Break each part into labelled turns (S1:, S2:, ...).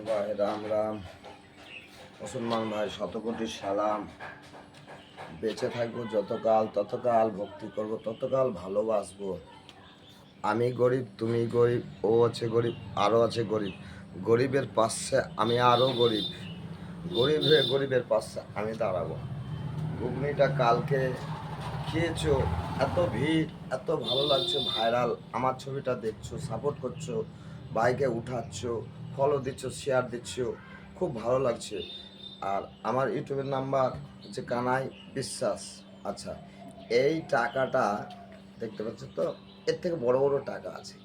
S1: ভাই রাম রাম। মুসলমান ভাই শতকোটি সালাম। বেঁচে থাকবো যতকাল ততকাল ভক্তি করব, ততকাল ভালোবাসবো। আমি গরিব, তুমি গরিব, ও আছে গরিব, আরও আছে গরিব। গরিবের পাশে আমি আরও গরিব। গরিব হয়ে গরিবের পাশে আমি দাঁড়াবো। ঘুগনিটা কালকে খেয়েছো, এত ভিড়, এত ভালো লাগছে, ভাইরাল। আমার ছবিটা দেখছো, সাপোর্ট করছো, বাইকে উঠাচ্ছ, ফলো দিচ্ছ, শেয়ার দিচ্ছ, খুব ভালো লাগছে। আর আমার ইউটিউবের নাম্বার হচ্ছে কানাই বিশ্বাস। আচ্ছা, এই টাকাটা দেখতে পাচ্ছ তো, এর থেকে বড় বড় টাকা আছে,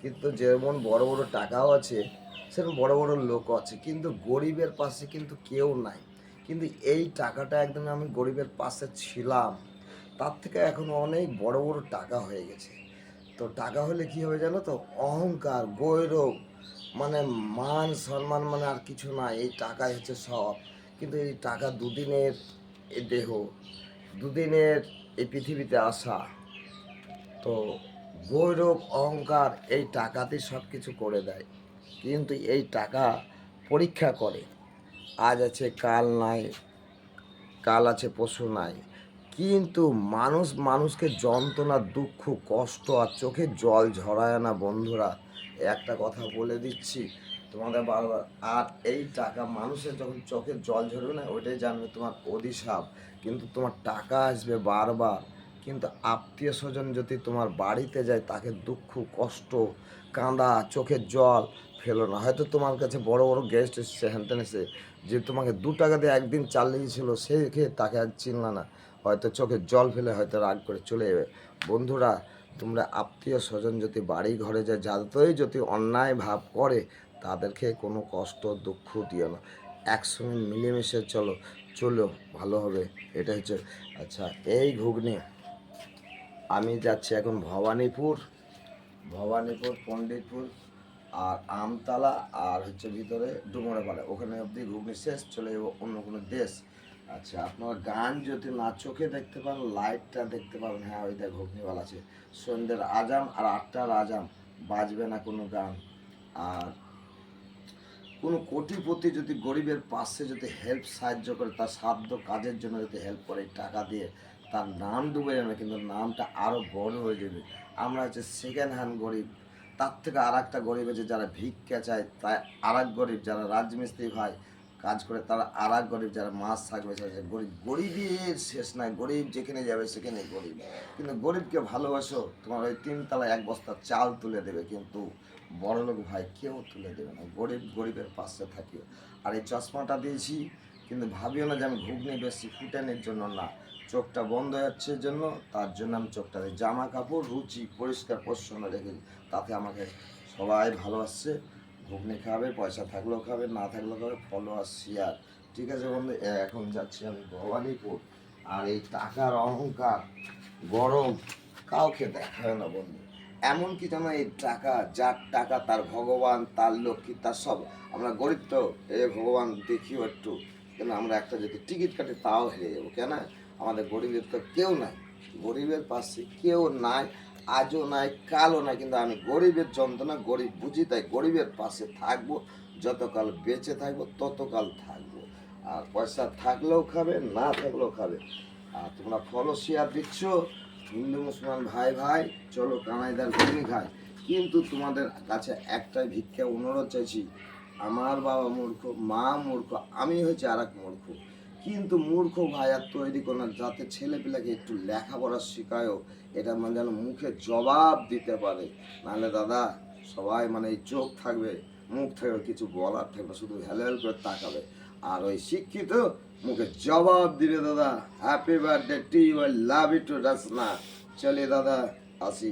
S1: কিন্তু যেমন বড় বড় টাকাও আছে সেরকম বড় বড় লোকও আছে, কিন্তু গরিবের পাশে কিন্তু কেউ নাই। কিন্তু এই টাকাটা একদম আমি গরিবের পাশে ছিলাম, তার থেকে এখন অনেক বড় বড় টাকা হয়ে গেছে। তো টাকা হলে কি হবে জানো তো, অহংকার, গৌরব, মানে মান সম্মান, মানে আর কিছু না, এই টাকাই হচ্ছে সব। কিন্তু এই টাকা দুদিনের এই দেহ, দুদিনের এই পৃথিবীতে আসা। তো গৌরব অহংকার এই টাকাতেই সব কিছু করে দেয়, কিন্তু এই টাকা পরীক্ষা করে। আজ আছে কাল নাই, কাল আছে পশু নাই। কিন্তু মানুষ মানুষকে যন্ত্রণা, দুঃখ, কষ্ট আর চোখে জল ঝরায় না বন্ধুরা। একটা কথা বলে দিচ্ছি তোমাদের বারবার। আর এই টাকা মানুষের যখন চোখে জল ঝরবে না, ওইটাই জানবে তোমার অভিশাপ। কিন্তু তোমার টাকা আসবে বারবার, কিন্তু আত্মীয় স্বজন যদি তোমার বাড়িতে যায়, তাকে দুঃখ, কষ্ট, কাঁদা, চোখের জল ফেলো না। হয়তো তোমার কাছে বড় বড় গেস্ট এসেছে, হ্যানত্যান এসে, যে তোমাকে 2 টাকা দিয়ে একদিন চাল দিয়েছিল, সে খেয়ে তাকে আর চিনলা না, হয়তো চোখের জল ফেলে হয়তো রাগ করে চলে যাবে। বন্ধুরা, তোমরা আত্মীয় স্বজন যদি বাড়ি ঘরে যায়, যাতেই যদি অন্যায় ভাব করে, তাদেরকে কোনো কষ্ট দুঃখ দিও না। একসঙ্গে মিলেমিশে চলো, চলো ভালো হবে। এটা হচ্ছে। আচ্ছা, এই ঘুগনি আমি যাচ্ছি এখন ভবানীপুর, পণ্ডিতপুর, আর আমতলা, আর হচ্ছে ভিতরে ডুমুরেপাড়া, ওখানে অবধি ঘুগনি শেষ, চলে যাবো অন্য কোনো দেশ। আচ্ছা, আপনার গান যদি না চোখে দেখতে পান, লাইটটা দেখতে পাবেন। হ্যাঁ, ওই দেখ ঘুগনিওয়ালা আছে। সন্ধ্যের আজাম আর 8টার আজাম বাজবে না কোনো গান। আর কোনো কোটিপতি যদি গরিবের পাশে যদি হেল্প সাহায্য করে, তার সাধ্য কাজের জন্য যদি হেল্প করে টাকা দিয়ে, তার নাম ডুবে যাবে, কিন্তু নামটা আরও বড় হয়ে যাবে। আমরা হচ্ছে সেকেন্ড হ্যান্ড গরিব। তার থেকে আর একটা গরিব আছে যারা ভিক্ষা চায়, তাই আর এক গরিব যারা রাজমিস্ত্রি ভাই কাজ করে, তারা আর এক গরিব যারা মাছ শাক বেছে আছে। গরিব, গরিবের শেষ নাই, গরিব যেখানে যাবে সেখানে গরিব। কিন্তু গরিবকে ভালোবাসো, তোমার ওই 3 তলায় 1 বস্তা চাল তুলে দেবে, কিন্তু বড়লোক ভাই কেউ তুলে দেবে না। গরিব গরিবের পাশে থাকিও। আর এই চশমাটা দিয়েছি, কিন্তু ভাবিও না যে আমি ঘুগনি বেশি ফুটানোর জন্য না, চোখটা বন্ধ হয়ে যাচ্ছে জন্য, তার জন্য আমি চোখটা দিই। জামা কাপড় রুচি পরিষ্কার পরিচ্ছন্ন রেখেছি, তাতে আমাকে সবাই ভালোবাসছে। ঘুগনি খাবে, পয়সা থাকলেও খাবে, না থাকলেও খাবে, ফলো আর শেয়ার। ঠিক আছে বন্ধু, এখন যাচ্ছি আমি ভবানীপুর। আর এই টাকার অহংকার, গরম কাউকে দেখায় না বন্ধু। এমনকি যেন এই টাকা, যার টাকা তার ভগবান, তার লক্ষ্মী, তার সব। আমরা গরিব তো, এ ভগবান দেখিও একটু, কেন আমরা একটা যদি টিকিট কাটি তাও হেরে যাবো। কেন? আমাদের গরিবের তো কেউ নাই, গরিবের পাশে কেউ নাই, আজও নাই, কালও নাই। কিন্তু আমি গরিবের যন্ত্রণা গরিব বুঝি, তাই গরিবের পাশে থাকবো। যতকাল বেঁচে থাকবো ততকাল থাকবো। আর পয়সা থাকলেও খাবে, না থাকলেও খাবে। আর তোমরা ফলো শেয়ার দিচ্ছ, হিন্দু মুসলমান ভাই ভাই চলো কানাইদার ঘুগনি খাই। কিন্তু তোমাদের কাছে একটাই ভিক্ষা অনুরোধ চাইছি, আমার বাবা মূর্খ, মা মূর্খ, আমি হয়েছে আর এক মূর্খ, কিন্তু মূর্খ ভাই আর তৈরি করো না, যাতে ছেলেপিলাকে একটু লেখাপড়া শেখায়ও, এটা মানে যেন মুখে জবাব দিতে পারে। নাহলে দাদা সবাই মানে এই চোখ থাকবে, মুখ থাকবে, কিছু বলার থাকবে, শুধু হেল হেল করে তাকাবে। আর ওই শিক্ষিত মুখে জবাব দিবে। দাদা happy birthday to you, I love you too Rasna. চলে দাদা, আসি।